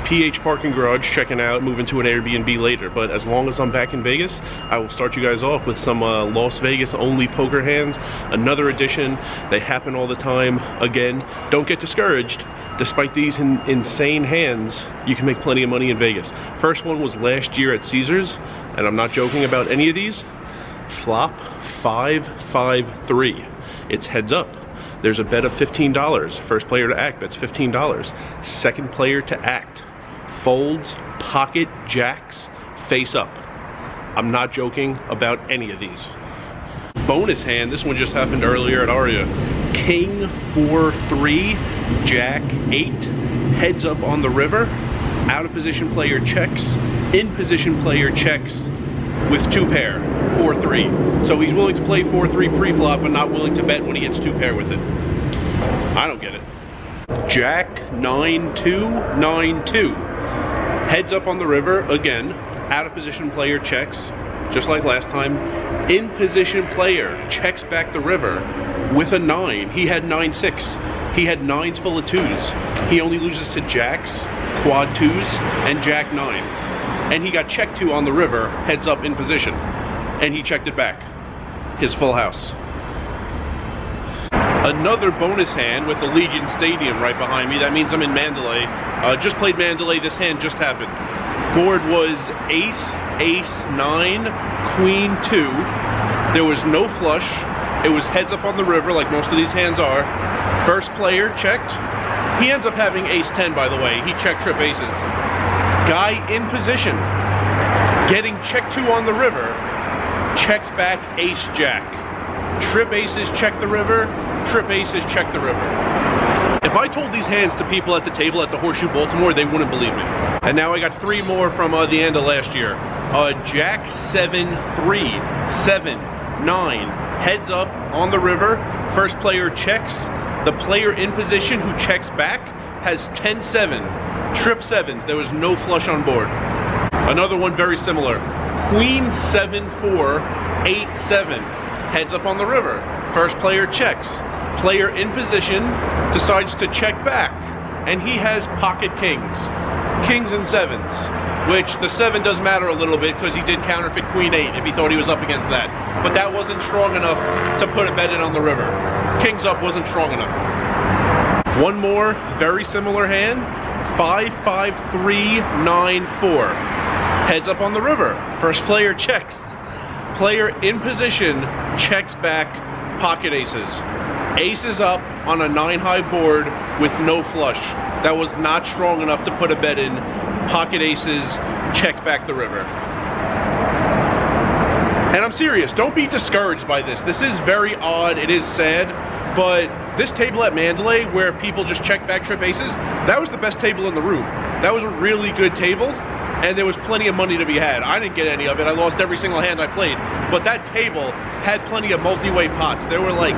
PH Parking Garage checking out, moving to an Airbnb later. But as long as I'm back in Vegas, I will start you guys off with some Las Vegas only poker hands. Another edition. They happen all the time. Again, don't get discouraged. Despite these insane hands, you can make plenty of money in Vegas. First one was last year at Caesars, and I'm not joking about any of these. Flop 5-5-3. It's heads up. There's a bet of $15. First player to act, that's $15. Second player to act. Folds, pocket, jacks, face up. I'm not joking about any of these. Bonus hand, this one just happened earlier at Aria. King 4-3, Jack 8, heads up on the river. Out of position player checks, in position player checks with 2 pair, 4-3. So he's willing to play 4-3 pre-flop but not willing to bet when he hits 2 pair with it. I don't get it. Jack 9-2, 9-2. Heads up on the river, again. Out of position player checks, just like last time. In position player checks back the river with a 9. He had 9-6. He had 9s full of 2s. He only loses to jacks, quad 2s, and jack 9. And he got checked to on the river, heads up in position. And he checked it back. His full house. Another bonus hand with Allegiant Stadium right behind me. That means I'm in Mandalay. Just played Mandalay. This hand just happened. Board was ace, ace 9, queen 2. There was no flush. It was heads up on the river like most of these hands are. First player checked. He ends up having ace 10, by the way. He checked trip aces. Guy in position, getting checked to on the river, checks back ace jack. Trip aces check the river, trip aces check the river. If I told these hands to people at the table at the Horseshoe Baltimore, they wouldn't believe me. And now I got 3 more from the end of last year. Jack 7-3, 7-9, heads up on the river. First player checks. The player in position who checks back has 10-7, trip 7s. There was no flush on board. Another one very similar. Queen 7-4, 8-7, heads up on the river. First player checks. Player in position decides to check back, and he has pocket kings. Kings and 7s, which the 7 does matter a little bit because he did counterfeit queen 8 if he thought he was up against that. But that wasn't strong enough to put a bet in on the river. Kings up wasn't strong enough. One more very similar hand, 5-5-3, 9-4. Heads up on the river. First player checks. Player in position checks back pocket aces. Aces up on a 9-high board with no flush. That was not strong enough to put a bet in. Pocket aces, check back the river. And I'm serious, don't be discouraged by this. This is very odd, it is sad, but this table at Mandalay where people just check back trip aces, that was the best table in the room. That was a really good table. And there was plenty of money to be had. I didn't get any of it. I lost every single hand I played. But that table had plenty of multi-way pots. There were like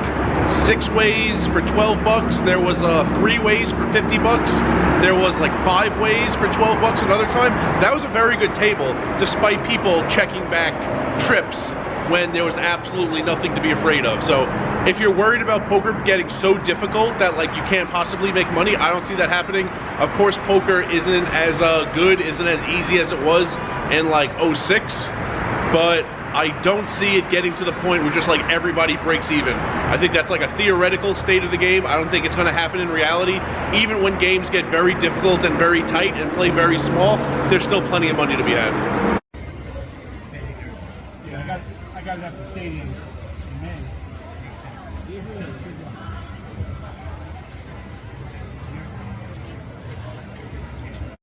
6 ways for 12 bucks. There was 3 ways for 50 bucks. There was like 5 ways for 12 bucks another time. That was a very good table, despite people checking back trips when there was absolutely nothing to be afraid of. So if you're worried about poker getting so difficult that like you can't possibly make money, I don't see that happening. Of course, poker isn't as good, isn't as easy as it was in like 06, but I don't see it getting to the point where just like everybody breaks even. I think that's like a theoretical state of the game. I don't think it's gonna happen in reality. Even when games get very difficult and very tight and play very small, there's still plenty of money to be had. Yeah, I got it at the stadium in May.